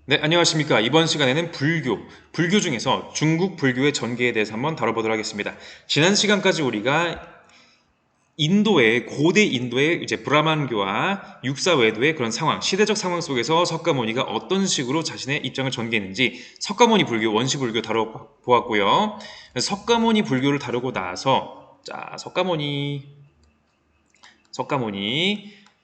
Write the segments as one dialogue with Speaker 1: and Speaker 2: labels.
Speaker 1: 네, 안녕하십니까. 이번 시간에는 불교 중에서 중국 불교의 전개에 대해서 한번 다뤄보도록 하겠습니다. 지난 시간까지 우리가 고대 인도의 이제 브라만교와 육사외도의 그런 상황, 시대적 상황 속에서 석가모니가 어떤 식으로 자신의 입장을 전개했는지 석가모니 불교, 원시 불교 다뤄보았고요. 석가모니 불교를 다루고 나서, 석가모니,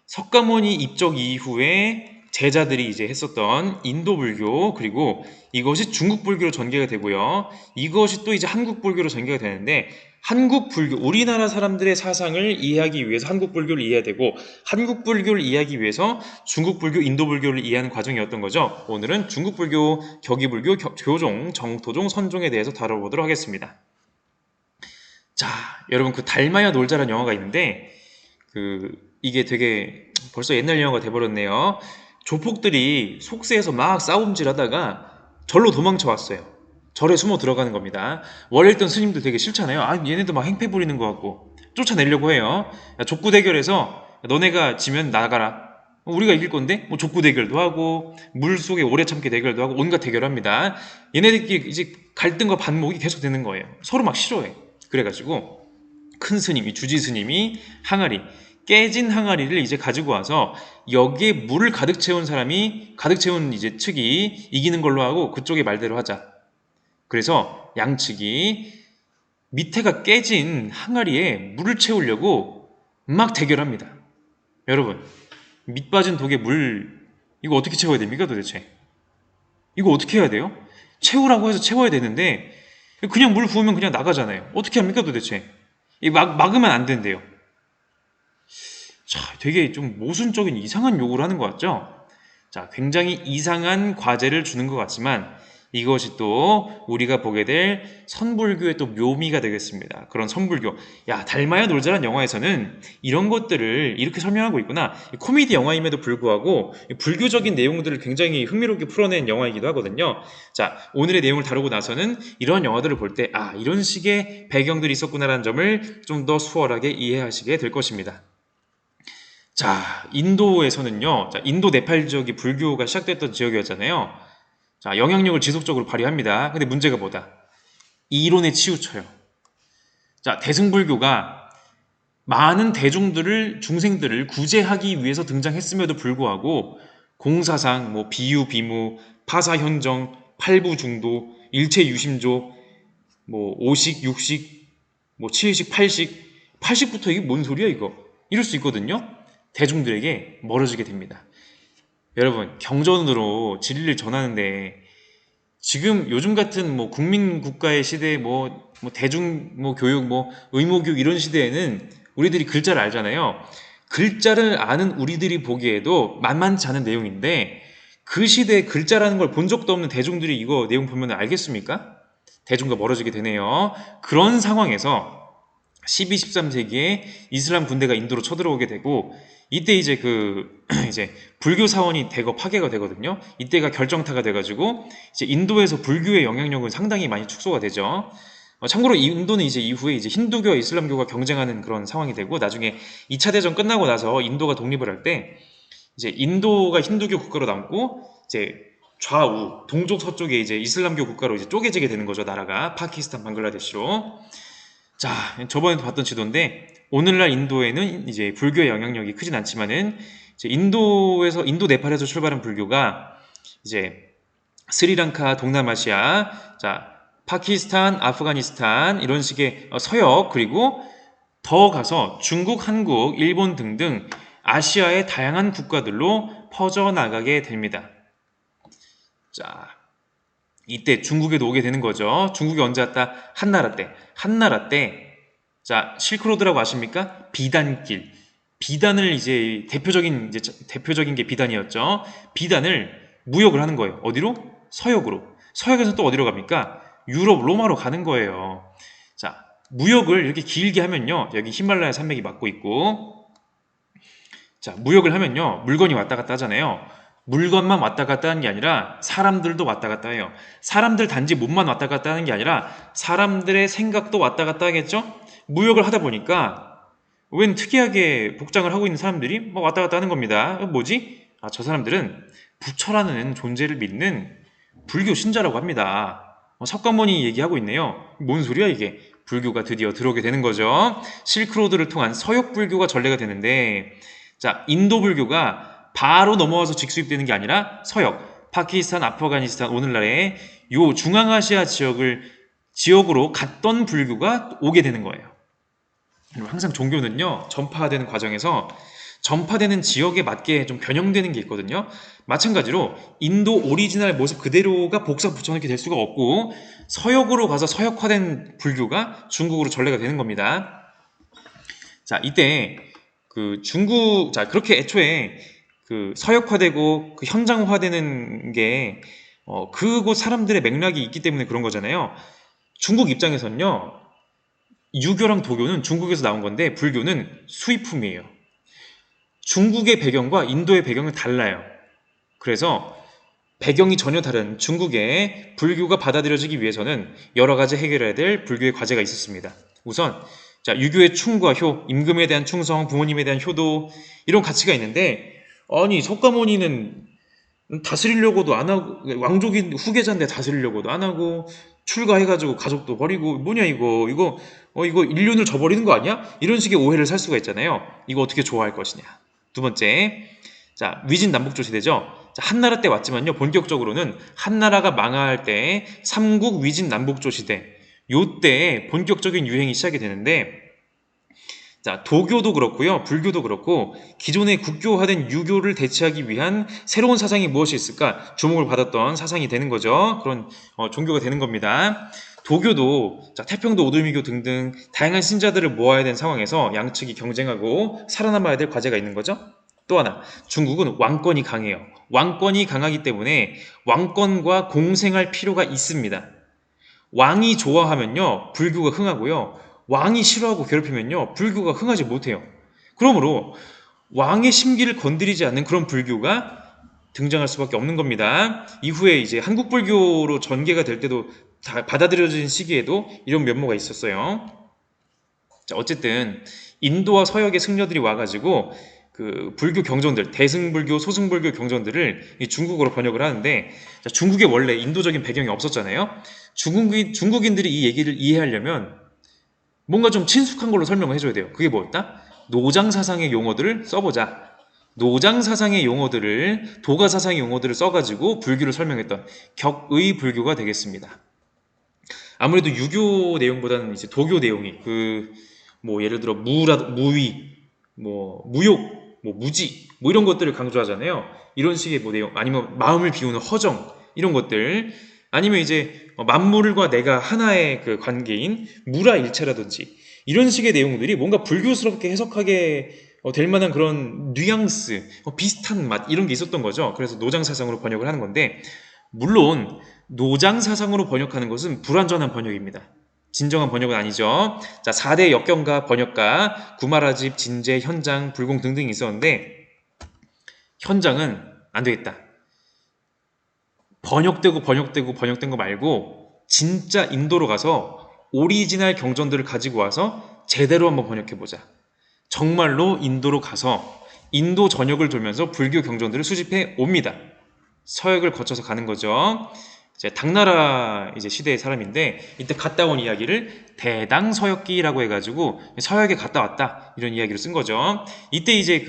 Speaker 1: 석가모니 입적 이후에 제자들이 이제 했었던 인도 불교, 그리고 이것이 중국 불교로 전개가 되고요. 이것이 또 이제 한국 불교로 전개가 되는데, 한국 불교, 우리나라 사람들의 사상을 이해하기 위해서 한국 불교를 이해해야 되고, 한국 불교를 이해하기 위해서 중국 불교, 인도 불교를 이해하는 과정이었던 거죠. 오늘은 중국 불교, 격의 불교, 교종, 정토종, 선종에 대해서 다뤄보도록 하겠습니다. 자, 여러분 그 달마야 놀자라는 영화가 있는데, 이게 되게 벌써 옛날 영화가 돼버렸네요. 조폭들이 속세에서 막 싸움질하다가 절로 도망쳐 왔어요. 절에 숨어 들어가는 겁니다. 원래 있던 스님들 되게 싫잖아요. 아, 얘네들 막 행패 부리는 것 같고 쫓아내려고 해요. 야, 족구 대결에서 너네가 지면 나가라. 우리가 이길 건데 뭐 족구 대결도 하고 물 속에 오래 참기 대결도 하고 온갖 대결합니다. 얘네들끼리 이제 갈등과 반목이 계속 되는 거예요. 서로 막 싫어해. 그래가지고 큰 스님이, 주지 스님이 항아리, 깨진 항아리를 이제 가지고 와서 여기에 물을 가득 채운 이제 측이 이기는 걸로 하고 그쪽의 말대로 하자. 그래서 양측이 밑에가 깨진 항아리에 물을 채우려고 막 대결합니다. 여러분, 밑 빠진 독에 이거 어떻게 채워야 됩니까 도대체? 이거 어떻게 해야 돼요? 채우라고 해서 채워야 되는데 그냥 물 부으면 그냥 나가잖아요. 어떻게 합니까 도대체? 막으면 안 된대요. 자, 되게 좀 모순적인 이상한 요구를 하는 것 같죠? 자, 굉장히 이상한 과제를 주는 것 같지만 이것이 또 우리가 보게 될 선불교의 또 묘미가 되겠습니다. 그런 선불교. 야, 달마야 놀자란 영화에서는 이런 것들을 이렇게 설명하고 있구나. 코미디 영화임에도 불구하고 불교적인 내용들을 굉장히 흥미롭게 풀어낸 영화이기도 하거든요. 자, 오늘의 내용을 다루고 나서는 이런 영화들을 볼 때, 아, 이런 식의 배경들이 있었구나라는 점을 좀 더 수월하게 이해하시게 될 것입니다. 자, 인도에서는요, 자, 인도 네팔 지역이 불교가 시작됐던 지역이었잖아요. 자, 영향력을 지속적으로 발휘합니다. 근데 문제가 뭐다? 이론에 치우쳐요. 자, 대승불교가 많은 중생들을 구제하기 위해서 등장했음에도 불구하고 공사상, 뭐 비유, 비무, 파사현정, 팔부중도, 일체유심조, 뭐 오식, 육식, 뭐 칠식, 팔식부터 이게 뭔 소리야 이거? 이럴 수 있거든요. 대중들에게 멀어지게 됩니다. 여러분, 경전으로 진리를 전하는데 지금 요즘 같은 뭐 국민 국가의 시대에 뭐 대중 뭐 교육 뭐 의무 교육 이런 시대에는 우리들이 글자를 알잖아요. 글자를 아는 우리들이 보기에도 만만치 않은 내용인데 그 시대에 글자라는 걸 본 적도 없는 대중들이 이거 내용 보면 알겠습니까? 대중과 멀어지게 되네요. 그런 상황에서 12, 13세기에 이슬람 군대가 인도로 쳐들어오게 되고 이때 이제 이제 불교 사원이 대거 파괴가 되거든요. 이때가 결정타가 돼가지고 이제 인도에서 불교의 영향력은 상당히 많이 축소가 되죠. 참고로 인도는 이제 이후에 이제 힌두교와 이슬람교가 경쟁하는 그런 상황이 되고 나중에 2차 대전 끝나고 나서 인도가 독립을 할 때 이제 인도가 힌두교 국가로 남고 이제 좌우 동쪽 서쪽에 이제 이슬람교 국가로 이제 쪼개지게 되는 거죠. 나라가 파키스탄, 방글라데시로. 자, 저번에 봤던 지도인데 오늘날 인도에는 이제 불교의 영향력이 크진 않지만은 이제 인도 네팔에서 출발한 불교가 이제 스리랑카, 동남아시아, 자, 파키스탄, 아프가니스탄 이런 식의 서역 그리고 더 가서 중국, 한국, 일본 등등 아시아의 다양한 국가들로 퍼져나가게 됩니다. 자, 이때 중국에도 오게 되는 거죠. 중국이 언제 왔다? 한나라 때. 한나라 때, 자, 실크로드라고 아십니까? 비단길. 비단을 대표적인 게 비단이었죠. 비단을 무역을 하는 거예요. 어디로? 서역으로. 서역에서 또 어디로 갑니까? 유럽, 로마로 가는 거예요. 자, 무역을 이렇게 길게 하면요. 여기 히말라야 산맥이 막고 있고, 자, 무역을 하면요. 물건이 왔다 갔다 하잖아요. 물건만 왔다 갔다 하는 게 아니라 사람들도 왔다 갔다 해요. 사람들 단지 몸만 왔다 갔다 하는 게 아니라 사람들의 생각도 왔다 갔다 하겠죠? 무역을 하다 보니까 웬 특이하게 복장을 하고 있는 사람들이 막 왔다 갔다 하는 겁니다. 뭐지? 아, 저 사람들은 부처라는 존재를 믿는 불교 신자라고 합니다. 석가모니 얘기하고 있네요. 뭔 소리야 이게? 불교가 드디어 들어오게 되는 거죠. 실크로드를 통한 서역 불교가 전래가 되는데, 자, 인도 불교가 바로 넘어와서 직수입되는 게 아니라 서역, 파키스탄, 아프가니스탄, 오늘날의 요 중앙아시아 지역으로 갔던 불교가 오게 되는 거예요. 항상 종교는요, 전파되는 과정에서 전파되는 지역에 맞게 좀 변형되는 게 있거든요. 마찬가지로 인도 오리지널 모습 그대로가 복사 붙여넣기 될 수가 없고, 서역으로 가서 서역화된 불교가 중국으로 전래가 되는 겁니다. 자, 이때 자, 그렇게 애초에 서역화되고 현장화되는 게 그곳 사람들의 맥락이 있기 때문에 그런 거잖아요. 중국 입장에서는요, 유교랑 도교는 중국에서 나온 건데 불교는 수입품이에요. 중국의 배경과 인도의 배경은 달라요. 그래서 배경이 전혀 다른 중국의 불교가 받아들여지기 위해서는 여러 가지 해결해야 될 불교의 과제가 있었습니다. 우선 자, 유교의 충과 효, 임금에 대한 충성, 부모님에 대한 효도, 이런 가치가 있는데, 아니 석가모니는 다스리려고도 안 하고, 왕족인 후계자인데 다스리려고도 안 하고, 출가해가지고 가족도 버리고, 뭐냐 이거 인륜을 저버리는 거 아니야? 이런 식의 오해를 살 수가 있잖아요. 이거 어떻게 좋아할 것이냐. 두 번째, 자, 위진 남북조 시대죠. 자, 한나라 때 왔지만요, 본격적으로는 한나라가 망할 때 삼국 위진 남북조 시대, 요때 본격적인 유행이 시작이 되는데, 자, 도교도 그렇고요, 불교도 그렇고 기존의 국교화된 유교를 대체하기 위한 새로운 사상이 무엇이 있을까 주목을 받았던 사상이 되는 거죠. 그런 종교가 되는 겁니다. 도교도 자, 태평도 오돌미교 등등 다양한 신자들을 모아야 되는 상황에서 양측이 경쟁하고 살아남아야 될 과제가 있는 거죠. 또 하나, 중국은 왕권이 강해요. 왕권이 강하기 때문에 왕권과 공생할 필요가 있습니다. 왕이 좋아하면요, 불교가 흥하고요. 왕이 싫어하고 괴롭히면요, 불교가 흥하지 못해요. 그러므로 왕의 심기를 건드리지 않는 그런 불교가 등장할 수밖에 없는 겁니다. 이후에 이제 한국 불교로 전개가 될 때도 다 받아들여진 시기에도 이런 면모가 있었어요. 자, 어쨌든 인도와 서역의 승려들이 와가지고 불교 경전들, 대승불교, 소승불교 경전들을 중국어로 번역을 하는데, 자, 중국에 원래 인도적인 배경이 없었잖아요. 중국인들이 이 얘기를 이해하려면 뭔가 좀 친숙한 걸로 설명을 해줘야 돼요. 그게 뭐였다? 노장사상의 용어들을 써보자. 노장사상의 용어들을, 도가사상의 용어들을 써가지고 불교를 설명했던 격의 불교가 되겠습니다. 아무래도 유교 내용보다는 이제 도교 내용이 뭐 예를 들어 무위, 뭐 무욕, 뭐 무지, 뭐 이런 것들을 강조하잖아요. 이런 식의 뭐 내용, 아니면 마음을 비우는 허정, 이런 것들, 아니면 이제 만물과 내가 하나의 관계인 무라일체라든지 이런 식의 내용들이 뭔가 불교스럽게 해석하게 될 만한 그런 뉘앙스, 비슷한 맛, 이런 게 있었던 거죠. 그래서 노장사상으로 번역을 하는 건데, 물론 노장사상으로 번역하는 것은 불완전한 번역입니다. 진정한 번역은 아니죠. 자, 4대 역경가 번역가, 구마라집, 진제, 현장, 불공 등등이 있었는데, 현장은 안 되겠다. 번역된 거 말고 진짜 인도로 가서 오리지널 경전들을 가지고 와서 제대로 한번 번역해보자. 정말로 인도로 가서 인도 전역을 돌면서 불교 경전들을 수집해 옵니다. 서역을 거쳐서 가는 거죠. 이제 당나라 시대의 사람인데, 이때 갔다 온 이야기를 대당서역기라고 해가지고 서역에 갔다 왔다, 이런 이야기를 쓴 거죠. 이때 이제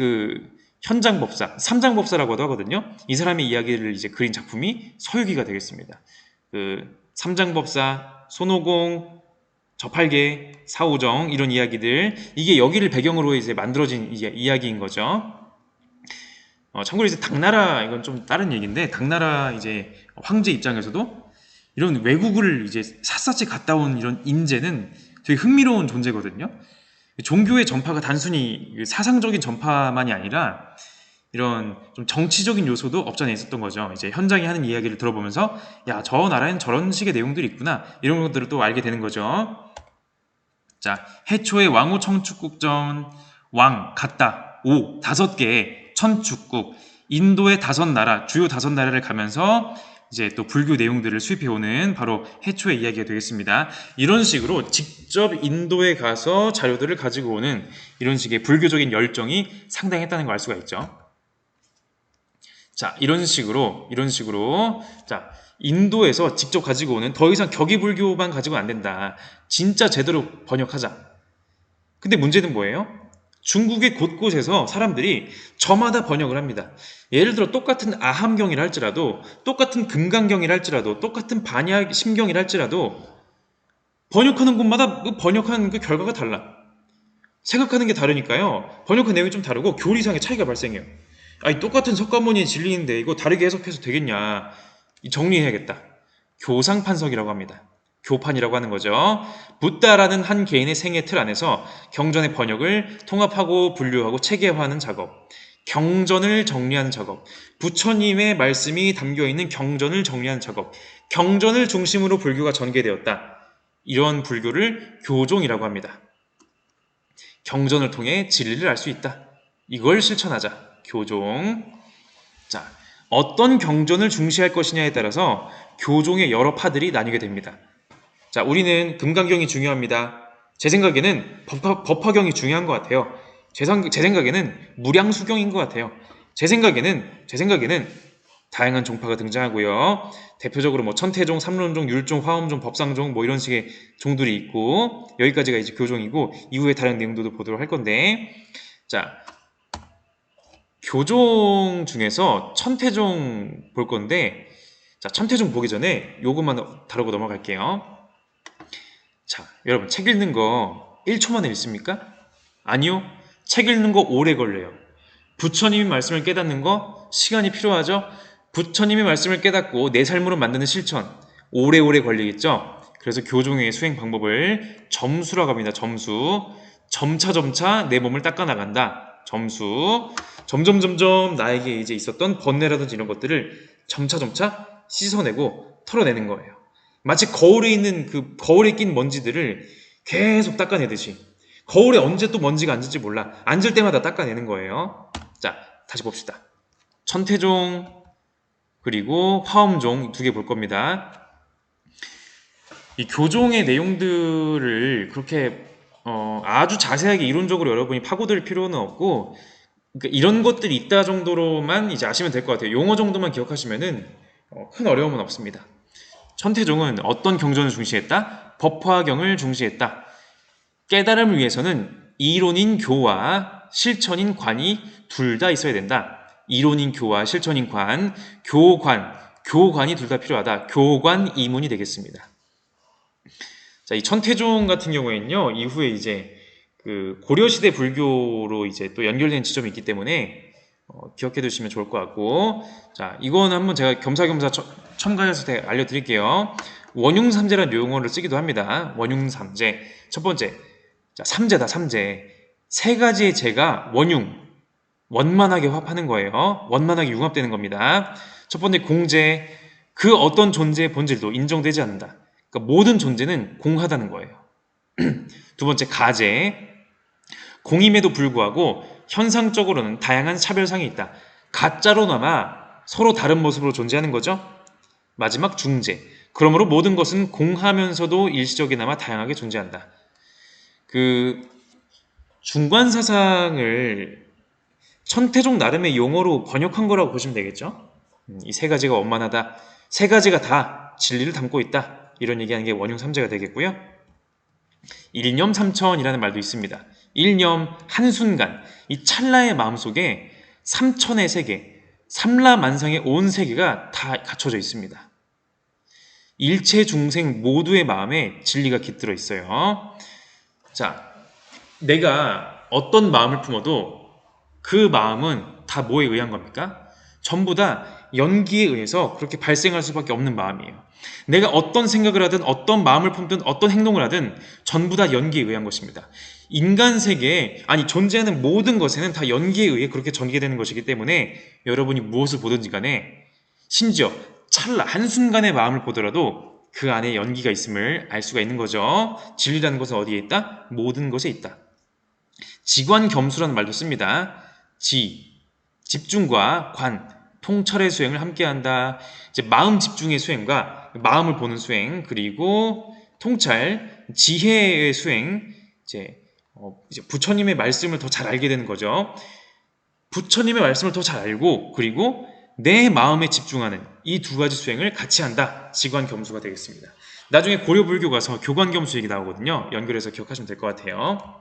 Speaker 1: 현장법사, 삼장법사라고도 하거든요. 이 사람의 이야기를 이제 그린 작품이 서유기가 되겠습니다. 삼장법사, 손오공, 저팔계, 사오정, 이런 이야기들, 이게 여기를 배경으로 이제 만들어진 이야기인 거죠. 참고로 이제 당나라, 이건 좀 다른 얘기인데, 당나라 이제 황제 입장에서도 이런 외국을 이제 샅샅이 갔다 온 이런 인재는 되게 흥미로운 존재거든요. 종교의 전파가 단순히 사상적인 전파만이 아니라 이런 좀 정치적인 요소도 없잖아 있었던 거죠. 이제 현장에 하는 이야기를 들어보면서, 야, 저 나라엔 저런 식의 내용들이 있구나, 이런 것들을 또 알게 되는 거죠. 자, 해초의 왕호 청축국전, 왕, 갔다, 오, 5개의 천축국, 인도의 5나라, 주요 5나라를 가면서 이제 또 불교 내용들을 수입해오는 바로 해초의 이야기가 되겠습니다. 이런 식으로 직접 인도에 가서 자료들을 가지고 오는 이런 식의 불교적인 열정이 상당했다는 걸 알 수가 있죠. 자, 이런 식으로 자, 인도에서 직접 가지고 오는 더 이상 격이불교만 가지고는 안 된다. 진짜 제대로 번역하자. 근데 문제는 뭐예요? 중국의 곳곳에서 사람들이 저마다 번역을 합니다. 예를 들어 똑같은 아함경이라 할지라도, 똑같은 금강경이라 할지라도, 똑같은 반야심경이라 할지라도 번역하는 곳마다 그 번역한 그 결과가 달라. 생각하는 게 다르니까요. 번역한 내용이 좀 다르고 교리상의 차이가 발생해요. 아니, 똑같은 석가모니 진리인데 이거 다르게 해석해서 되겠냐. 정리해야겠다. 교상판석이라고 합니다. 교판이라고 하는 거죠. 붓다라는 한 개인의 생애 틀 안에서 경전의 번역을 통합하고 분류하고 체계화하는 작업, 경전을 정리하는 작업, 부처님의 말씀이 담겨있는 경전을 정리하는 작업, 경전을 중심으로 불교가 전개되었다. 이런 불교를 교종이라고 합니다. 경전을 통해 진리를 알 수 있다. 이걸 실천하자. 교종. 자, 어떤 경전을 중시할 것이냐에 따라서 교종의 여러 파들이 나뉘게 됩니다. 자, 우리는 금강경이 중요합니다. 제 생각에는 법화경이 중요한 것 같아요. 제 생각에는 무량수경인 것 같아요. 제 생각에는 다양한 종파가 등장하고요. 대표적으로 뭐 천태종, 삼론종, 율종, 화엄종, 법상종 뭐 이런 식의 종들이 있고, 여기까지가 이제 교종이고 이후에 다른 내용들도 보도록 할 건데, 자, 교종 중에서 천태종 볼 건데, 자, 천태종 보기 전에 요것만 다루고 넘어갈게요. 자, 여러분 책 읽는 거 1초 만에 읽습니까? 아니요. 책 읽는 거 오래 걸려요. 부처님이 말씀을 깨닫는 거 시간이 필요하죠? 부처님의 말씀을 깨닫고 내 삶으로 만드는 실천 오래오래 걸리겠죠? 그래서 교종의 수행 방법을 점수라고 합니다. 점수. 점차 내 몸을 닦아나간다. 점수. 점점 나에게 이제 있었던 번뇌라든지 이런 것들을 점차 씻어내고 털어내는 거예요. 마치 거울에 낀 먼지들을 계속 닦아내듯이. 거울에 언제 또 먼지가 앉을지 몰라. 앉을 때마다 닦아내는 거예요. 자, 다시 봅시다. 천태종 그리고 화엄종 두 개 볼 겁니다. 이 교종의 내용들을 그렇게 아주 자세하게 이론적으로 여러분이 파고들 필요는 없고, 그러니까 이런 것들이 있다 정도로만 이제 아시면 될 것 같아요. 용어 정도만 기억하시면은 큰 어려움은 없습니다. 천태종은 어떤 경전을 중시했다? 법화경을 중시했다. 깨달음을 위해서는 이론인 교와 실천인 관이 둘 다 있어야 된다. 이론인 교와 실천인 관, 교관이 둘 다 필요하다. 교관 이문이 되겠습니다. 자, 이 천태종 같은 경우에는요, 이후에 이제 그 고려시대 불교로 이제 또 연결된 지점이 있기 때문에 기억해 두시면 좋을 것 같고, 자, 이건 한번 제가 겸사겸사 첨가해서 알려드릴게요. 원흉삼재라는 용어를 쓰기도 합니다. 원흉삼재. 첫 번째, 자, 삼재다, 삼재. 세 가지의 재가 원만하게 합하는 거예요. 원만하게 융합되는 겁니다. 첫 번째, 공재. 그 어떤 존재의 본질도 인정되지 않는다. 그러니까 모든 존재는 공하다는 거예요. 두 번째, 가재. 공임에도 불구하고 현상적으로는 다양한 차별상이 있다. 가짜로나마 서로 다른 모습으로 존재하는 거죠. 마지막, 중재. 그러므로 모든 것은 공하면서도 일시적이나마 다양하게 존재한다. 그 중관사상을 천태종 나름의 용어로 번역한 거라고 보시면 되겠죠. 이 세 가지가 원만하다. 세 가지가 다 진리를 담고 있다. 이런 얘기하는 게 원흉삼재가 되겠고요. 일념 삼천이라는 말도 있습니다. 일념, 한순간, 이 찰나의 마음속에 삼천의 세계, 삼라만상의 온 세계가 다 갖춰져 있습니다. 일체 중생 모두의 마음에 진리가 깃들어 있어요. 자, 내가 어떤 마음을 품어도 그 마음은 다 뭐에 의한 겁니까? 전부 다 연기에 의해서 그렇게 발생할 수밖에 없는 마음이에요. 내가 어떤 생각을 하든 어떤 마음을 품든 어떤 행동을 하든 전부 다 연기에 의한 것입니다. 인간 세계에, 아니 존재하는 모든 것에는 다 연기에 의해 그렇게 전개되는 것이기 때문에 여러분이 무엇을 보든지 간에 심지어 찰나 한순간의 마음을 보더라도 그 안에 연기가 있음을 알 수가 있는 거죠. 진리라는 것은 어디에 있다? 모든 것에 있다. 지관겸수라는 말도 씁니다. 집중과 관, 통찰의 수행을 함께한다. 이제 마음 집중의 수행과 마음을 보는 수행, 그리고 통찰, 지혜의 수행, 이제 부처님의 말씀을 더 잘 알게 되는 거죠. 부처님의 말씀을 더 잘 알고, 그리고 내 마음에 집중하는 이 두 가지 수행을 같이 한다. 지관겸수가 되겠습니다. 나중에 고려불교 가서 교관겸수 얘기 나오거든요. 연결해서 기억하시면 될 것 같아요.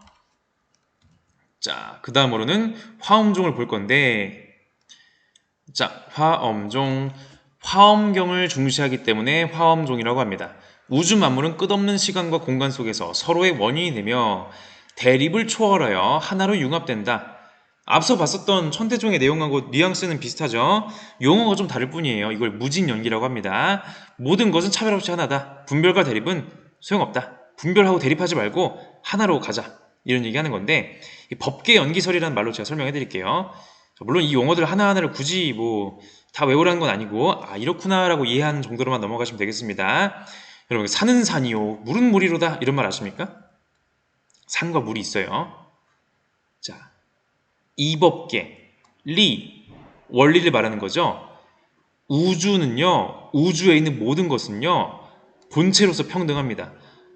Speaker 1: 자, 그 다음으로는 화엄종을 볼 건데, 자, 화엄종, 화엄경을 중시하기 때문에 화엄종이라고 합니다. 우주 만물은 끝없는 시간과 공간 속에서 서로의 원인이 되며 대립을 초월하여 하나로 융합된다. 앞서 봤었던 천태종의 내용하고 뉘앙스는 비슷하죠. 용어가 좀 다를 뿐이에요. 이걸 무진연기라고 합니다. 모든 것은 차별 없이 하나다. 분별과 대립은 소용없다. 분별하고 대립하지 말고 하나로 가자. 이런 얘기하는 건데, 이 법계 연기설이라는 말로 제가 설명해 드릴게요. 물론 이 용어들 하나하나를 굳이 뭐 다 외우라는 건 아니고, 아 이렇구나라고 이해하는 정도로만 넘어가시면 되겠습니다. 여러분, 산은 산이요 물은 물이로다, 이런 말 아십니까? 산과 물이 있어요. 자, 이법계, 리, 원리를 말하는 거죠. 우주는요, 우주에 있는 모든 것은요, 본체로서 평등합니다.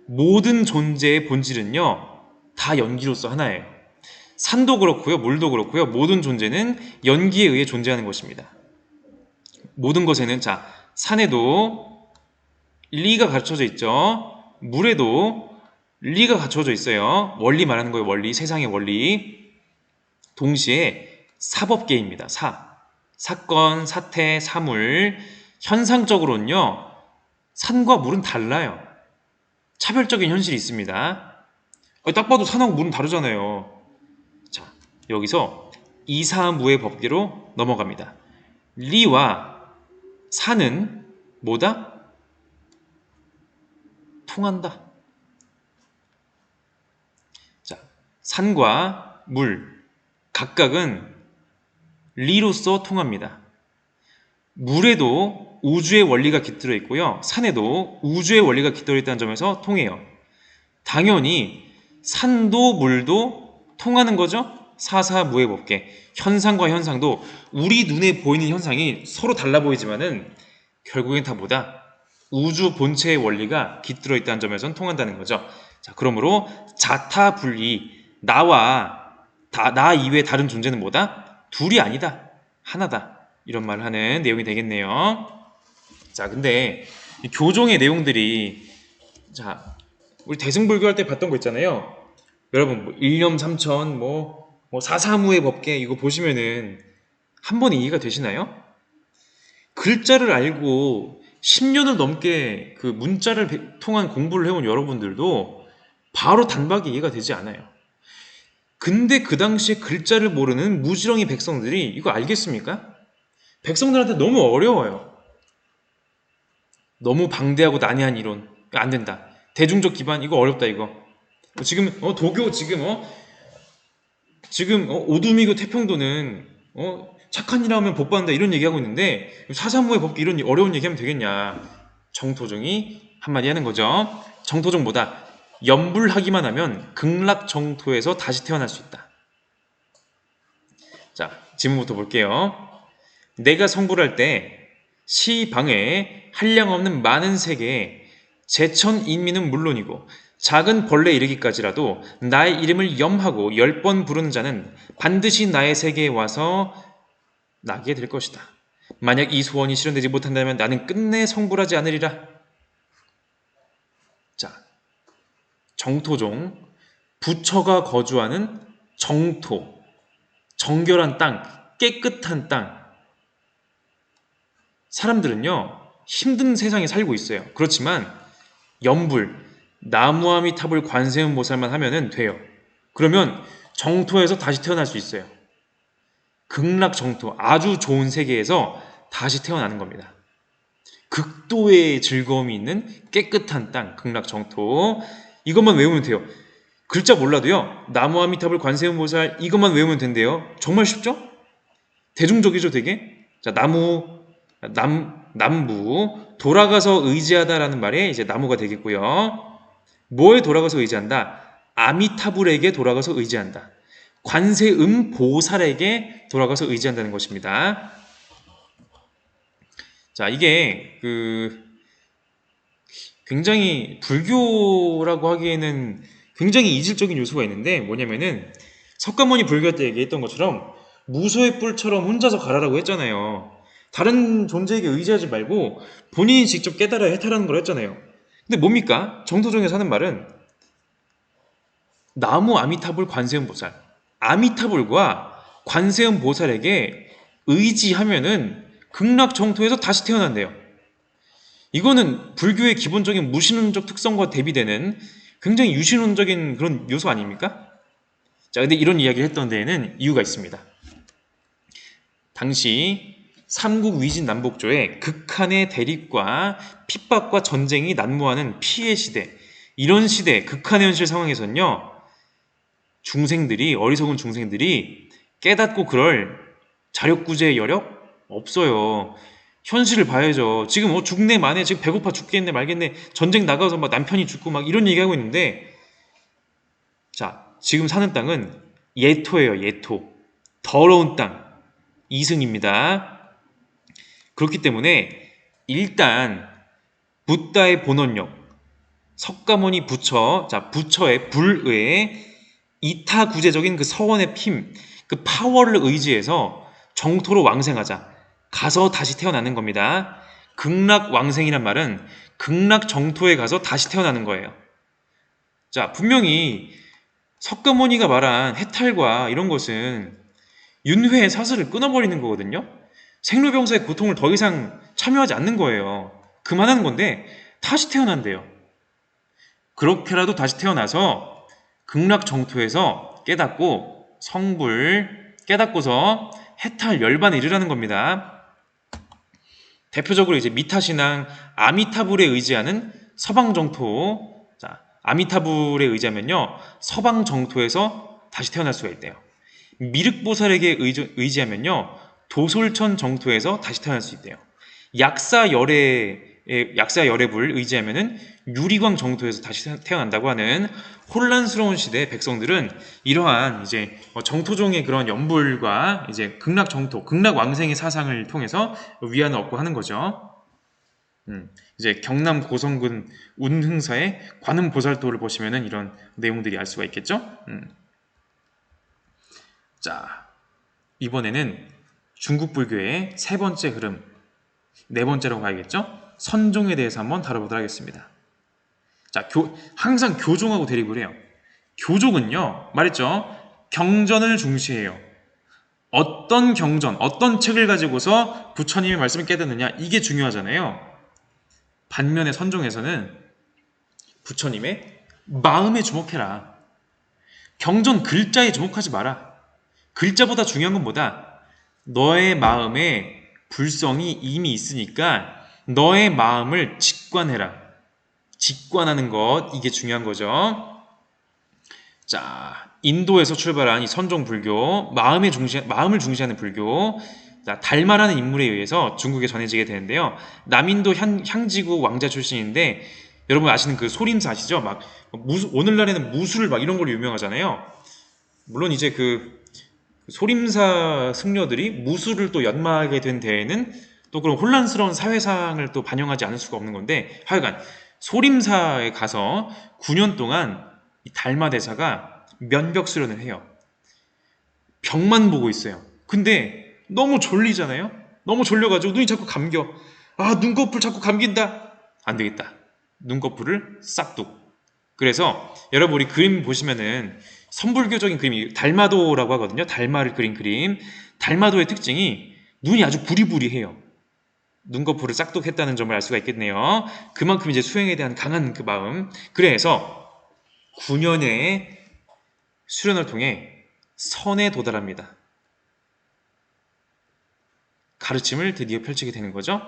Speaker 1: 모든 존재의 본질은요, 다 연기로서 하나예요. 산도 그렇고요, 물도 그렇고요, 모든 존재는 연기에 의해 존재하는 것입니다. 모든 것에는, 자, 산에도 리가 갖춰져 있죠. 물에도 리가 갖춰져 있어요. 원리 말하는 거예요, 원리. 세상의 원리. 동시에 사법계입니다. 사건, 사태, 사물. 현상적으로는요, 산과 물은 달라요. 차별적인 현실이 있습니다. 딱 봐도 산하고 물은 다르잖아요. 자, 여기서 이사무의 법계로 넘어갑니다. 리와 산은 뭐다? 통한다. 자, 산과 물 각각은 리로서 통합니다. 물에도 우주의 원리가 깃들어 있고요. 산에도 우주의 원리가 깃들어 있다는 점에서 통해요. 당연히 산도 물도 통하는 거죠. 사사무의 법계. 현상과 현상도 우리 눈에 보이는 현상이 서로 달라 보이지만은 결국엔 다 뭐다? 우주 본체의 원리가 깃들어 있다는 점에서는 통한다는 거죠. 자, 그러므로 자타분리, 나 이외에 다른 존재는 뭐다? 둘이 아니다. 하나다. 이런 말을 하는 내용이 되겠네요. 자, 근데 이 교종의 내용들이, 자, 우리 대승불교 할 때 봤던 거 있잖아요. 여러분, 뭐 일념 삼천, 사사무의 법계, 이거 보시면은 한 번에 이해가 되시나요? 글자를 알고 10년을 넘게 그 문자를 통한 공부를 해온 여러분들도 바로 단박에 이해가 되지 않아요. 근데 그 당시에 글자를 모르는 무지렁이 백성들이 이거 알겠습니까? 백성들한테 너무 어려워요. 너무 방대하고 난해한 이론. 안 된다. 대중적 기반, 이거 어렵다, 이거. 지금, 도교, 지금, 오두미교 태평도는, 착한 일 하면 복 받는다, 이런 얘기하고 있는데, 사사무의 법기, 이런 어려운 얘기하면 되겠냐. 정토종이 한마디 하는 거죠. 정토종보다 염불하기만 하면 극락정토에서 다시 태어날 수 있다. 자, 지문부터 볼게요. 내가 성불할 때 시방에 한량없는 많은 세계에 제천인민은 물론이고 작은 벌레 이르기까지라도 나의 이름을 염하고 10번 부르는 자는 반드시 나의 세계에 와서 나게 될 것이다. 만약 이 소원이 실현되지 못한다면 나는 끝내 성불하지 않으리라. 자, 정토종, 부처가 거주하는 정토, 정결한 땅, 깨끗한 땅. 사람들은요, 힘든 세상에 살고 있어요. 그렇지만 염불, 나무아미타불 관세음보살만 하면은 돼요. 그러면 정토에서 다시 태어날 수 있어요. 극락정토, 아주 좋은 세계에서 다시 태어나는 겁니다. 극도의 즐거움이 있는 깨끗한 땅, 극락정토. 이것만 외우면 돼요. 글자 몰라도요, 나무아미타불 관세음보살 이것만 외우면 된대요. 정말 쉽죠? 대중적이죠, 되게? 자, 남부, 돌아가서 의지하다라는 말에 이제 나무가 되겠고요. 뭐에 돌아가서 의지한다? 아미타불에게 돌아가서 의지한다. 관세음 보살에게 돌아가서 의지한다는 것입니다. 자, 이게 굉장히 불교라고 하기에는 굉장히 이질적인 요소가 있는데, 뭐냐면은 석가모니 불교 때 얘기했던 것처럼 무소의 뿔처럼 혼자서 가라라고 했잖아요. 다른 존재에게 의지하지 말고 본인이 직접 깨달아야 해탈하는 걸 했잖아요. 근데 뭡니까? 정토종에서 하는 말은 나무 아미타불 관세음보살, 아미타불과 관세음보살에게 의지하면은 극락정토에서 다시 태어난대요. 이거는 불교의 기본적인 무신론적 특성과 대비되는 굉장히 유신론적인 그런 요소 아닙니까? 자, 근데 이런 이야기를 했던 데에는 이유가 있습니다. 당시 삼국 위진 남북조의 극한의 대립과 핍박과 전쟁이 난무하는 피해 시대, 이런 시대, 극한의 현실 상황에서는요, 중생들이, 어리석은 중생들이 깨닫고 그럴 자력구제의 여력? 없어요. 현실을 봐야죠. 지금 죽네 마네, 지금 배고파 죽겠네 말겠네, 전쟁 나가서 막 남편이 죽고 막 이런 얘기하고 있는데, 자, 지금 사는 땅은 예토예요, 예토. 더러운 땅, 이승입니다. 그렇기 때문에 일단 붓다의 본원력, 석가모니 부처, 자, 부처의 불의 이타구제적인 그 서원의 핌, 그 파워를 의지해서 정토로 왕생하자. 가서 다시 태어나는 겁니다. 극락왕생이란 말은 극락정토에 가서 다시 태어나는 거예요. 자, 분명히 석가모니가 말한 해탈과 이런 것은 윤회의 사슬을 끊어버리는 거거든요. 생로병사의 고통을 더 이상 참여하지 않는 거예요. 그만하는 건데 다시 태어난대요. 그렇게라도 다시 태어나서 극락정토에서 깨닫고 성불 깨닫고서 해탈 열반에 이르라는 겁니다. 대표적으로 이제 미타신앙 아미타불에 의지하는 서방정토. 자, 아미타불에 의지하면요, 서방정토에서 다시 태어날 수가 있대요. 미륵보살에게 의지하면요, 도솔천 정토에서 다시 태어날 수 있대요. 약사열애불 의지하면은 유리광 정토에서 다시 태어난다고 하는 혼란스러운 시대의 백성들은 이러한 이제 정토종의 그런 연불과 이제 극락 정토, 극락 왕생의 사상을 통해서 위안을 얻고 하는 거죠. 이제 경남 고성군 운흥사의 관음보살도를 보시면은 이런 내용들이 알 수가 있겠죠. 자, 이번에는 중국 불교의 세 번째 흐름, 네 번째라고 봐야겠죠? 선종에 대해서 한번 다뤄보도록 하겠습니다. 자, 항상 교종하고 대립을 해요. 교종은요, 말했죠? 경전을 중시해요. 어떤 경전, 어떤 책을 가지고서 부처님의 말씀을 깨닫느냐, 이게 중요하잖아요. 반면에 선종에서는 부처님의 마음에 주목해라. 경전 글자에 주목하지 마라. 글자보다 중요한 건 뭐다? 너의 마음에 불성이 이미 있으니까 너의 마음을 직관해라. 직관하는 것, 이게 중요한 거죠. 자, 인도에서 출발한 이 선종 불교, 마음을 중시하는 불교. 자, 달마라는 인물에 의해서 중국에 전해지게 되는데요. 남인도 향지구 왕자 출신인데, 여러분 아시는 그 소림사 아시죠? 막 오늘날에는 무술 막 이런 걸로 유명하잖아요. 물론 이제 그 소림사 승려들이 무술을 또 연마하게 된 데에는 또 그런 혼란스러운 사회상을 또 반영하지 않을 수가 없는 건데, 하여간 소림사에 가서 9년 동안 이 달마대사가 면벽 수련을 해요. 벽만 보고 있어요. 근데 너무 졸리잖아요. 너무 졸려가지고 눈이 자꾸 감겨. 아, 눈꺼풀 자꾸 감긴다. 안 되겠다. 눈꺼풀을 싹둑. 그래서 여러분 우리 그림 보시면은 선불교적인 그림이 달마도라고 하거든요. 달마를 그린 그림. 달마도의 특징이 눈이 아주 부리부리해요. 눈꺼풀을 싹둑 했다는 점을 알 수가 있겠네요. 그만큼 이제 수행에 대한 강한 그 마음. 그래서 9년의 수련을 통해 선에 도달합니다. 가르침을 드디어 펼치게 되는 거죠.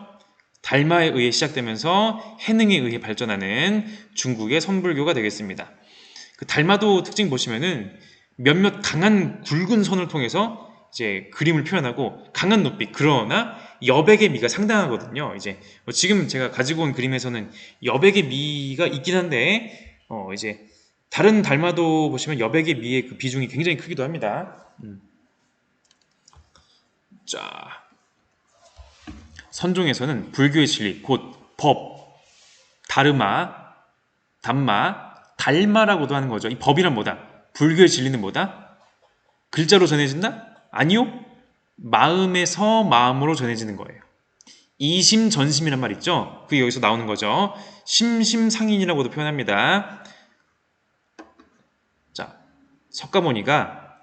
Speaker 1: 달마에 의해 시작되면서 해능에 의해 발전하는 중국의 선불교가 되겠습니다. 그 달마도 특징 보시면은 몇몇 강한 굵은 선을 통해서 이제 그림을 표현하고 강한 눈빛, 그러나 여백의 미가 상당하거든요. 이제 지금 제가 가지고 온 그림에서는 여백의 미가 있긴 한데 이제 다른 달마도 보시면 여백의 미의 그 비중이 굉장히 크기도 합니다. 자, 선종에서는 불교의 진리, 곧 법, 다르마, 담마, 달마라고도 하는 거죠. 이 법이란 뭐다? 불교의 진리는 뭐다? 글자로 전해진다? 아니요. 마음에서 마음으로 전해지는 거예요. 이심전심이란 말 있죠? 그게 여기서 나오는 거죠. 심심상인이라고도 표현합니다. 자, 석가모니가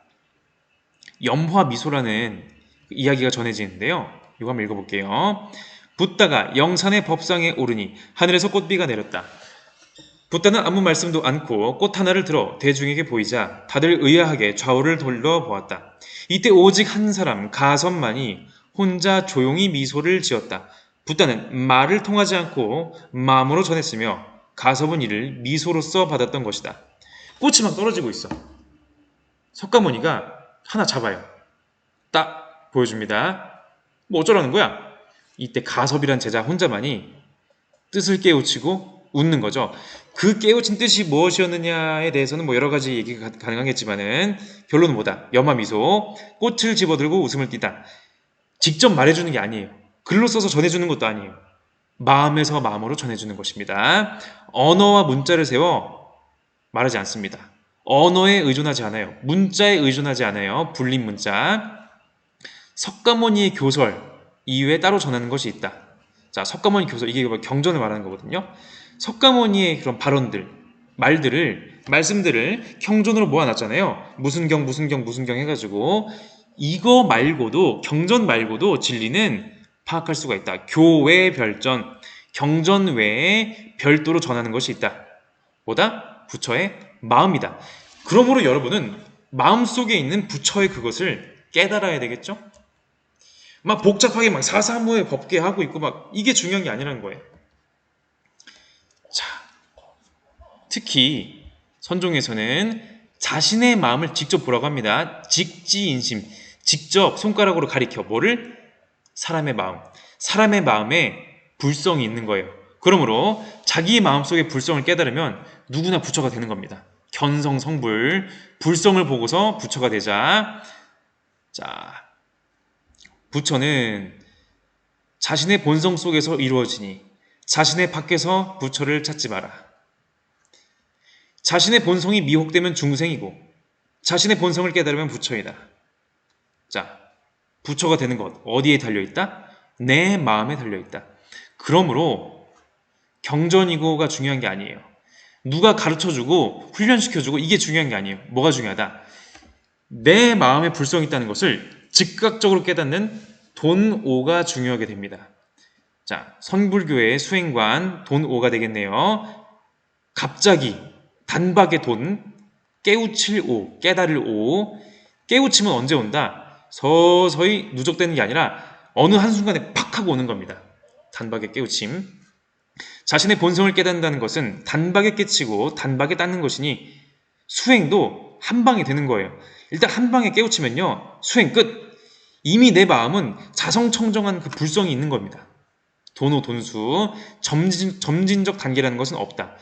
Speaker 1: 염화미소라는 이야기가 전해지는데요. 이거 한번 읽어볼게요. 붓다가 영산의 법상에 오르니 하늘에서 꽃비가 내렸다. 붓다는 아무 말씀도 않고 꽃 하나를 들어 대중에게 보이자 다들 의아하게 좌우를 돌려보았다. 이때 오직 한 사람 가섭만이 혼자 조용히 미소를 지었다. 붓다는 말을 통하지 않고 마음으로 전했으며 가섭은 이를 미소로써 받았던 것이다. 꽃이 막 떨어지고 있어. 석가모니가 하나 잡아요. 딱 보여줍니다. 뭐 어쩌라는 거야? 이때 가섭이란 제자 혼자만이 뜻을 깨우치고 웃는 거죠. 그 깨우친 뜻이 무엇이었느냐에 대해서는 뭐 여러 가지 얘기가 가능하겠지만은 결론은 뭐다? 염화미소, 꽃을 집어들고 웃음을 띠다. 직접 말해주는 게 아니에요. 글로 써서 전해주는 것도 아니에요. 마음에서 마음으로 전해주는 것입니다. 언어와 문자를 세워 말하지 않습니다. 언어에 의존하지 않아요. 문자에 의존하지 않아요. 불린 문자. 석가모니의 교설 이외에 따로 전하는 것이 있다. 자, 석가모니 교설, 이게 경전을 말하는 거거든요. 석가모니의 그런 발언들, 말씀들을 경전으로 모아놨잖아요. 무슨 경, 무슨 경, 무슨 경 해가지고 이거 말고도, 경전 말고도 진리는 파악할 수가 있다. 교외 별전, 경전 외에 별도로 전하는 것이 있다. 뭐다? 부처의 마음이다. 그러므로 여러분은 마음속에 있는 부처의 그것을 깨달아야 되겠죠? 막 복잡하게 막 사사무에 법계 하고 있고 막 이게 중요한 게 아니라는 거예요. 자, 특히 선종에서는 자신의 마음을 직접 보라고 합니다. 직지인심, 직접 손가락으로 가리켜 뭐를? 사람의 마음. 사람의 마음에 불성이 있는 거예요. 그러므로 자기 마음속에 불성을 깨달으면 누구나 부처가 되는 겁니다. 견성성불, 불성을 보고서 부처가 되자. 자, 부처는 자신의 본성 속에서 이루어지니 자신의 밖에서 부처를 찾지 마라. 자신의 본성이 미혹되면 중생이고 자신의 본성을 깨달으면 부처이다. 자, 부처가 되는 것 어디에 달려있다? 내 마음에 달려있다. 그러므로 경전이고가 중요한 게 아니에요. 누가 가르쳐주고 훈련시켜주고 이게 중요한 게 아니에요. 뭐가 중요하다? 내 마음에 불성이 있다는 것을 즉각적으로 깨닫는 돈오가 중요하게 됩니다. 자, 선불교의 수행관 돈오가 되겠네요. 갑자기 단박에 돈, 깨우칠 오, 깨달을 오. 깨우침은 언제 온다? 서서히 누적되는 게 아니라 어느 한순간에 팍 하고 오는 겁니다. 단박에 깨우침. 자신의 본성을 깨닫는다는 것은 단박에 깨치고 단박에 닦는 것이니 수행도 한 방에 되는 거예요. 일단 한 방에 깨우치면요. 수행 끝. 이미 내 마음은 자성청정한 그 불성이 있는 겁니다. 돈오 돈수, 점진적 단계라는 것은 없다.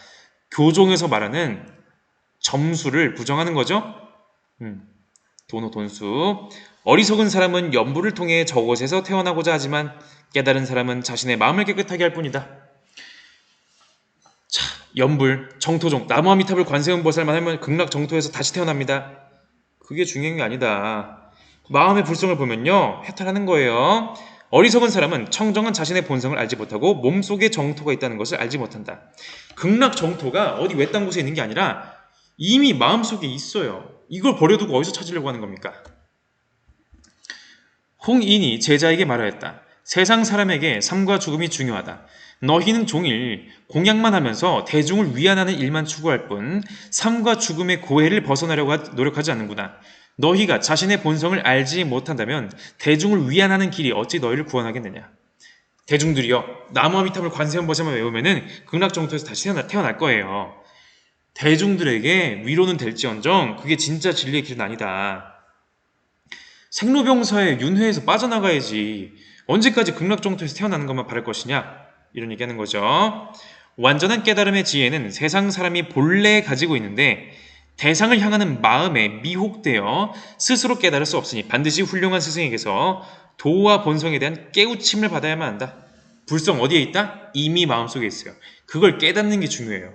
Speaker 1: 교종에서 말하는 점수를 부정하는 거죠. 돈오 돈수. 어리석은 사람은 연부를 통해 저곳에서 태어나고자 하지만 깨달은 사람은 자신의 마음을 깨끗하게 할 뿐이다. 자, 연불, 정토종, 나무아미탑을 관세음보살만 하면 극락정토에서 다시 태어납니다. 그게 중요한 게 아니다. 마음의 불성을 보면요, 해탈하는 거예요. 어리석은 사람은 청정한 자신의 본성을 알지 못하고 몸속에 정토가 있다는 것을 알지 못한다. 극락정토가 어디 외딴 곳에 있는 게 아니라 이미 마음속에 있어요. 이걸 버려두고 어디서 찾으려고 하는 겁니까? 홍인이 제자에게 말하였다. 세상 사람에게 삶과 죽음이 중요하다. 너희는 종일 공양만 하면서 대중을 위안하는 일만 추구할 뿐 삶과 죽음의 고해를 벗어나려고 노력하지 않는구나. 너희가 자신의 본성을 알지 못한다면 대중을 위안하는 길이 어찌 너희를 구원하겠느냐. 대중들이요, 나무아미탑을 관세음보살만 외우면은 극락정토에서 다시 태어날 거예요. 대중들에게 위로는 될지언정 그게 진짜 진리의 길은 아니다. 생로병사의 윤회에서 빠져나가야지 언제까지 극락정토에서 태어나는 것만 바랄 것이냐, 이런 얘기하는 거죠. 완전한 깨달음의 지혜는 세상 사람이 본래 가지고 있는데 대상을 향하는 마음에 미혹되어 스스로 깨달을 수 없으니 반드시 훌륭한 스승에게서 도와 본성에 대한 깨우침을 받아야만 한다. 불성 어디에 있다? 이미 마음속에 있어요. 그걸 깨닫는 게 중요해요.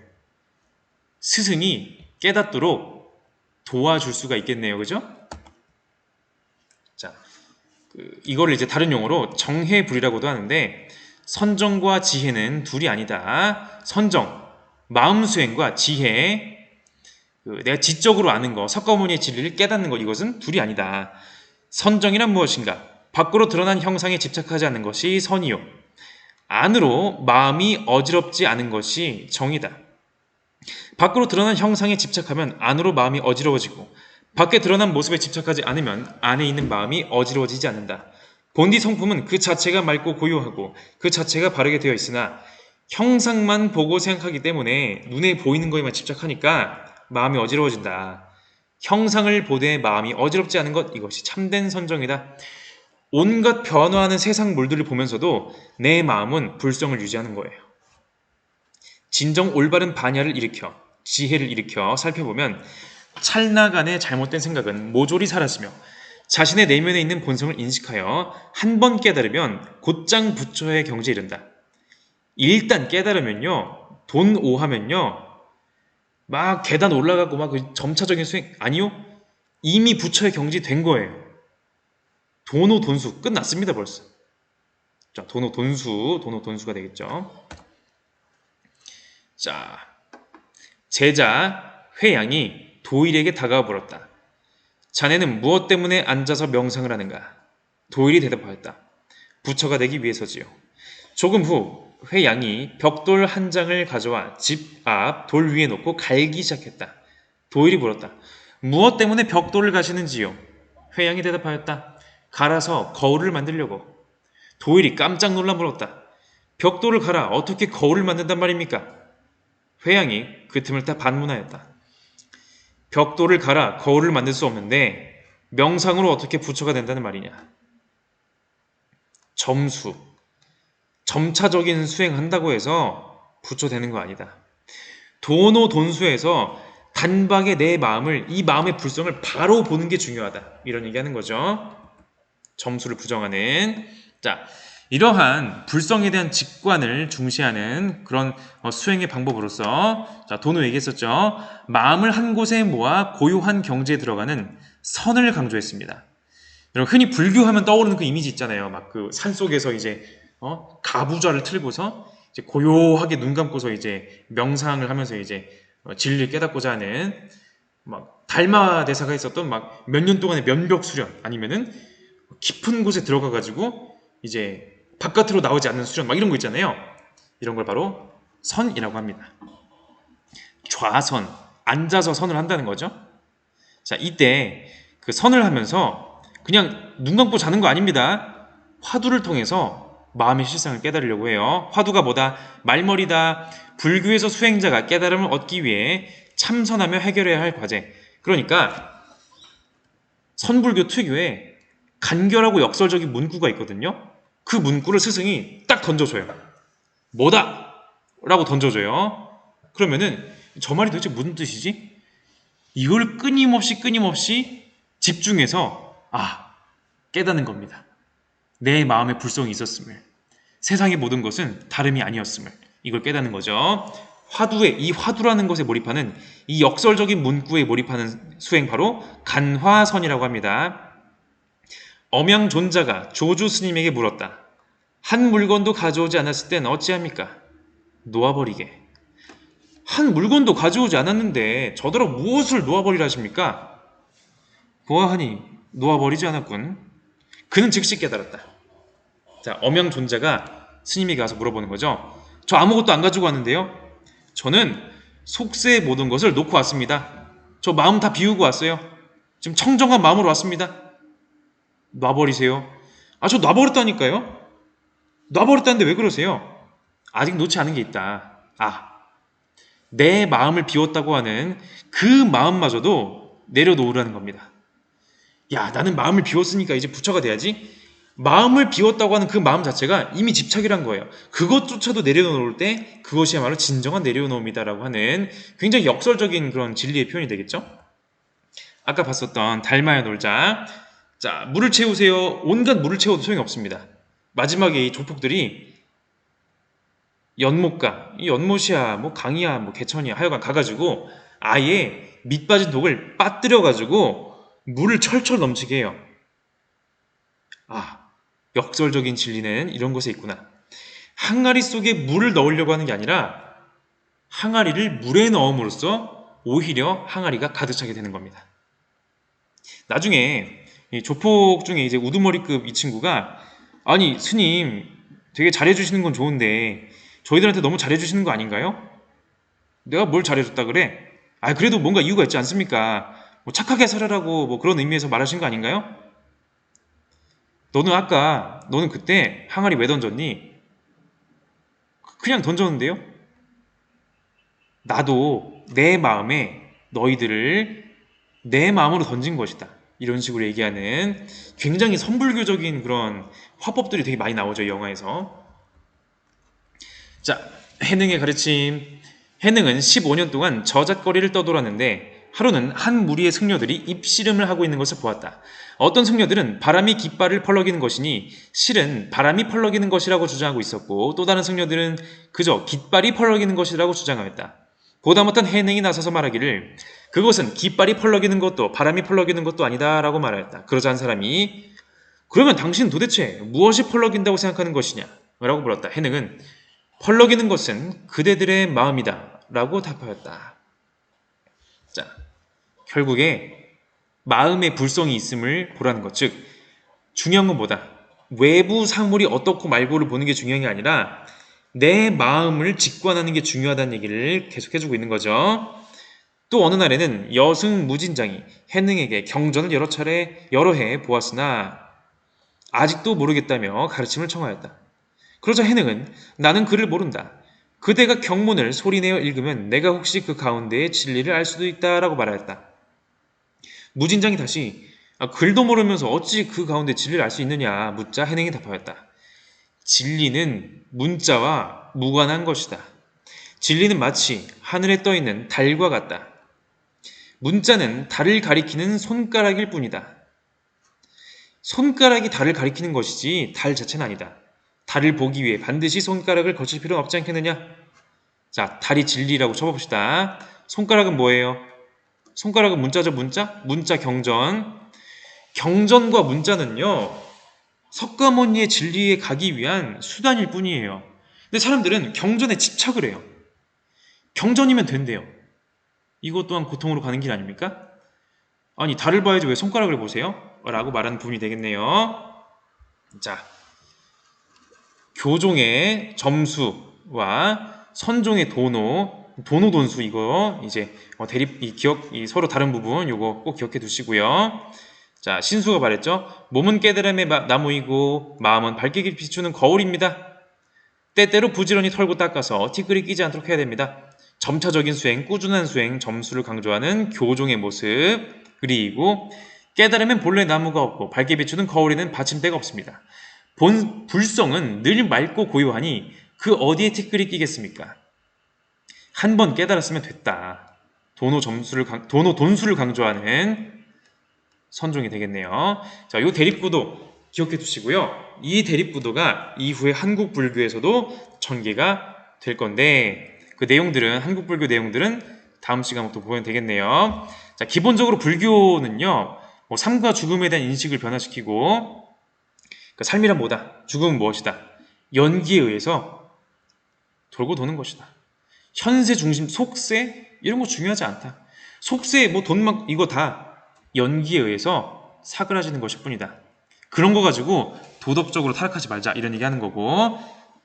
Speaker 1: 스승이 깨닫도록 도와줄 수가 있겠네요. 그죠? 자, 이거를 이제 다른 용어로 정해불이라고도 하는데, 선정과 지혜는 둘이 아니다. 선정, 마음 수행과 지혜, 내가 지적으로 아는 거, 석가모니의 진리를 깨닫는 것, 이것은 둘이 아니다. 선정이란 무엇인가? 밖으로 드러난 형상에 집착하지 않는 것이 선이요. 안으로 마음이 어지럽지 않은 것이 정이다. 밖으로 드러난 형상에 집착하면 안으로 마음이 어지러워지고 밖에 드러난 모습에 집착하지 않으면 안에 있는 마음이 어지러워지지 않는다. 본디 성품은 그 자체가 맑고 고요하고 그 자체가 바르게 되어 있으나 형상만 보고 생각하기 때문에 눈에 보이는 거에만 집착하니까 마음이 어지러워진다. 형상을 보되 마음이 어지럽지 않은 것, 이것이 참된 선정이다. 온갖 변화하는 세상 물들을 보면서도 내 마음은 불성을 유지하는 거예요. 진정 올바른 반야를 일으켜 지혜를 일으켜 살펴보면 찰나간의 잘못된 생각은 모조리 사라지며 자신의 내면에 있는 본성을 인식하여 한 번 깨달으면 곧장 부처의 경지에 이른다. 일단 깨달으면요, 돈 오하면요, 막 계단 올라가고 막 그 점차적인 수행, 아니요, 이미 부처의 경지 된 거예요. 도노 돈수 끝났습니다 벌써. 자, 도노 돈수가 되겠죠. 자, 제자 회양이 도일에게 다가와 물었다. 자네는 무엇 때문에 앉아서 명상을 하는가? 도일이 대답하였다. 부처가 되기 위해서지요. 조금 후 회양이 벽돌 한 장을 가져와 집 앞 돌 위에 놓고 갈기 시작했다. 도일이 물었다. 무엇 때문에 벽돌을 가시는지요? 회양이 대답하였다. 갈아서 거울을 만들려고. 도일이 깜짝 놀라 물었다. 벽돌을 갈아 어떻게 거울을 만든단 말입니까? 회양이 그 틈을 타 반문하였다. 벽돌을 갈아 거울을 만들 수 없는데 명상으로 어떻게 부처가 된다는 말이냐. 점수, 점차적인 수행한다고 해서 부처 되는 거 아니다. 도노 돈수에서 단박에 내 마음을, 이 마음의 불성을 바로 보는 게 중요하다. 이런 얘기하는 거죠. 점수를 부정하는. 자, 이러한 불성에 대한 직관을 중시하는 그런 수행의 방법으로서, 자, 도노 얘기했었죠. 마음을 한 곳에 모아 고요한 경지에 들어가는 선을 강조했습니다. 여러분, 흔히 불교하면 떠오르는 그 이미지 있잖아요. 막 그 산속에서 이제 가부좌를 틀고서 이제 고요하게 눈 감고서 이제 명상을 하면서 이제 진리를 깨닫고자 하는, 막 달마 대사가 있었던 막 몇 년 동안의 면벽 수련, 아니면은 깊은 곳에 들어가 가지고 이제 바깥으로 나오지 않는 수련, 막 이런 거 있잖아요. 이런 걸 바로 선이라고 합니다. 좌선, 앉아서 선을 한다는 거죠. 자, 이때 그 선을 하면서 그냥 눈 감고 자는 거 아닙니다. 화두를 통해서 마음의 실상을 깨달으려고 해요. 화두가 뭐다? 말머리다. 불교에서 수행자가 깨달음을 얻기 위해 참선하며 해결해야 할 과제. 그러니까 선불교 특유의 간결하고 역설적인 문구가 있거든요. 그 문구를 스승이 딱 던져줘요. 뭐다? 라고 던져줘요. 그러면은 저 말이 도대체 무슨 뜻이지? 이걸 끊임없이 집중해서 깨닫는 겁니다. 내 마음에 불성이 있었음을, 세상의 모든 것은 다름이 아니었음을, 이걸 깨닫는 거죠. 이 화두라는 것에 몰입하는, 이 역설적인 문구에 몰입하는 수행, 바로 간화선이라고 합니다. 엄양존자가 조주 스님에게 물었다. 한 물건도 가져오지 않았을 땐 어찌합니까? 놓아버리게. 한 물건도 가져오지 않았는데 저더러 무엇을 놓아버리라 하십니까? 보아하니 놓아버리지 않았군. 그는 즉시 깨달았다. 자, 엄양존자가 스님에게 가서 물어보는 거죠. 저 아무것도 안 가지고 왔는데요. 저는 속세의 모든 것을 놓고 왔습니다. 저 마음 다 비우고 왔어요. 지금 청정한 마음으로 왔습니다. 놔버리세요. 저 놔버렸다니까요. 놔버렸다는데 왜 그러세요? 아직 놓지 않은 게 있다. 내 마음을 비웠다고 하는 그 마음마저도 내려놓으라는 겁니다. 야, 나는 마음을 비웠으니까 이제 부처가 돼야지. 마음을 비웠다고 하는 그 마음 자체가 이미 집착이란 거예요. 그것조차도 내려놓을 때 그것이야말로 진정한 내려놓음이다라고 하는 굉장히 역설적인 그런 진리의 표현이 되겠죠. 아까 봤었던 달마야 놀자. 자, 물을 채우세요. 온갖 물을 채워도 소용이 없습니다. 마지막에 이 조폭들이 연못가, 이 연못이야, 뭐 강이야, 뭐 개천이야, 하여간 가가지고 아예 밑 빠진 독을 빠뜨려가지고 물을 철철 넘치게 해요. 역설적인 진리는 이런 것에 있구나. 항아리 속에 물을 넣으려고 하는 게 아니라 항아리를 물에 넣음으로써 오히려 항아리가 가득 차게 되는 겁니다. 나중에 이 조폭 중에 이제 우두머리급 이 친구가 아니 스님 되게 잘해주시는 건 좋은데 저희들한테 너무 잘해주시는 거 아닌가요? 내가 뭘 잘해줬다 그래? 아 그래도 뭔가 이유가 있지 않습니까? 뭐 착하게 살아라고 뭐 그런 의미에서 말하신 거 아닌가요? 너는 그때 항아리 왜 던졌니? 그냥 던졌는데요? 나도 내 마음에 너희들을 내 마음으로 던진 것이다. 이런 식으로 얘기하는 굉장히 선불교적인 그런 화법들이 되게 많이 나오죠, 이 영화에서. 자, 해능의 가르침. 해능은 15년 동안 저잣거리를 떠돌았는데 하루는 한 무리의 승려들이 입씨름을 하고 있는 것을 보았다. 어떤 승려들은 바람이 깃발을 펄럭이는 것이니 실은 바람이 펄럭이는 것이라고 주장하고 있었고 또 다른 승려들은 그저 깃발이 펄럭이는 것이라고 주장하였다. 보다 못한 해능이 나서서 말하기를 그것은 깃발이 펄럭이는 것도 바람이 펄럭이는 것도 아니다 라고 말하였다. 그러자 한 사람이 그러면 당신 도대체 무엇이 펄럭인다고 생각하는 것이냐? 라고 물었다. 해능은 펄럭이는 것은 그대들의 마음이다 라고 답하였다. 자, 결국에 마음의 불성이 있음을 보라는 것, 즉 중요한 건 뭐다? 외부 사물이 어떻고 말고를 보는 게 중요한 게 아니라 내 마음을 직관하는 게 중요하다는 얘기를 계속해주고 있는 거죠. 또 어느 날에는 여승 무진장이 해능에게 경전을 여러 해 보았으나 아직도 모르겠다며 가르침을 청하였다. 그러자 해능은 나는 글을 모른다. 그대가 경문을 소리내어 읽으면 내가 혹시 그 가운데의 진리를 알 수도 있다라고 말하였다. 무진장이 다시 글도 모르면서 어찌 그 가운데 진리를 알 수 있느냐 묻자 해능이 답하였다. 진리는 문자와 무관한 것이다. 진리는 마치 하늘에 떠있는 달과 같다. 문자는 달을 가리키는 손가락일 뿐이다. 손가락이 달을 가리키는 것이지 달 자체는 아니다. 달을 보기 위해 반드시 손가락을 거칠 필요는 없지 않겠느냐? 자, 달이 진리라고 쳐봅시다. 손가락은 뭐예요? 손가락은 문자죠, 문자? 문자 경전. 경전과 문자는요, 석가모니의 진리에 가기 위한 수단일 뿐이에요. 근데 사람들은 경전에 집착을 해요. 경전이면 된대요. 이것 또한 고통으로 가는 길 아닙니까? 아니, 달을 봐야지 왜 손가락을 보세요? 라고 말하는 부분이 되겠네요. 자, 교종의 점수와 선종의 도노돈수 이거 이제 이 서로 다른 부분 요거 꼭 기억해 두시고요. 자, 신수가 말했죠. 몸은 깨달음의 나무이고 마음은 밝게 비추는 거울입니다. 때때로 부지런히 털고 닦아서 티끌이 끼지 않도록 해야 됩니다. 점차적인 수행, 꾸준한 수행, 점수를 강조하는 교종의 모습. 그리고 깨달으면 본래 나무가 없고 밝게 비추는 거울에는 받침대가 없습니다. 불성은 늘 맑고 고요하니 그 어디에 티끌이 끼겠습니까? 한 번 깨달았으면 됐다. 돈수를 강조하는 선종이 되겠네요. 자, 이 대립구도 기억해 두시고요. 이 대립구도가 이후에 한국 불교에서도 전개가 될 건데 그 내용들은 한국 불교 내용들은 다음 시간부터 보면 되겠네요. 자, 기본적으로 불교는요. 삶과 죽음에 대한 인식을 변화시키고 그러니까 삶이란 뭐다? 죽음은 무엇이다? 연기에 의해서 돌고 도는 것이다. 현세 중심, 속세 이런 거 중요하지 않다. 속세 돈막 이거 다 연기에 의해서 사그라지는 것일 뿐이다. 그런 거 가지고 도덕적으로 타락하지 말자 이런 얘기 하는 거고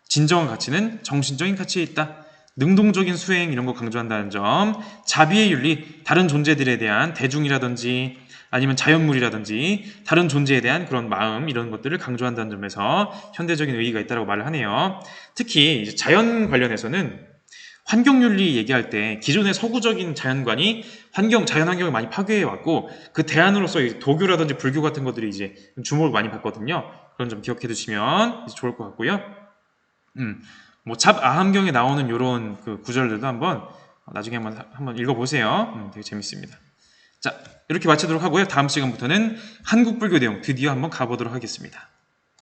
Speaker 1: 진정한 가치는 정신적인 가치에 있다. 능동적인 수행 이런 거 강조한다는 점. 자비의 윤리, 다른 존재들에 대한 대중이라든지 아니면 자연물이라든지 다른 존재에 대한 그런 마음 이런 것들을 강조한다는 점에서 현대적인 의의가 있다고 말을 하네요. 특히 이제 자연 관련해서는 환경윤리 얘기할 때 기존의 서구적인 자연관이 자연환경을 많이 파괴해왔고 그 대안으로서 도교라든지 불교 같은 것들이 이제 주목을 많이 받거든요. 그런 점 기억해 두시면 좋을 것 같고요. 잡아함경에 나오는 이런 그 구절들도 나중에 한번 읽어보세요. 되게 재밌습니다. 자, 이렇게 마치도록 하고요. 다음 시간부터는 한국 불교 내용 드디어 한번 가보도록 하겠습니다.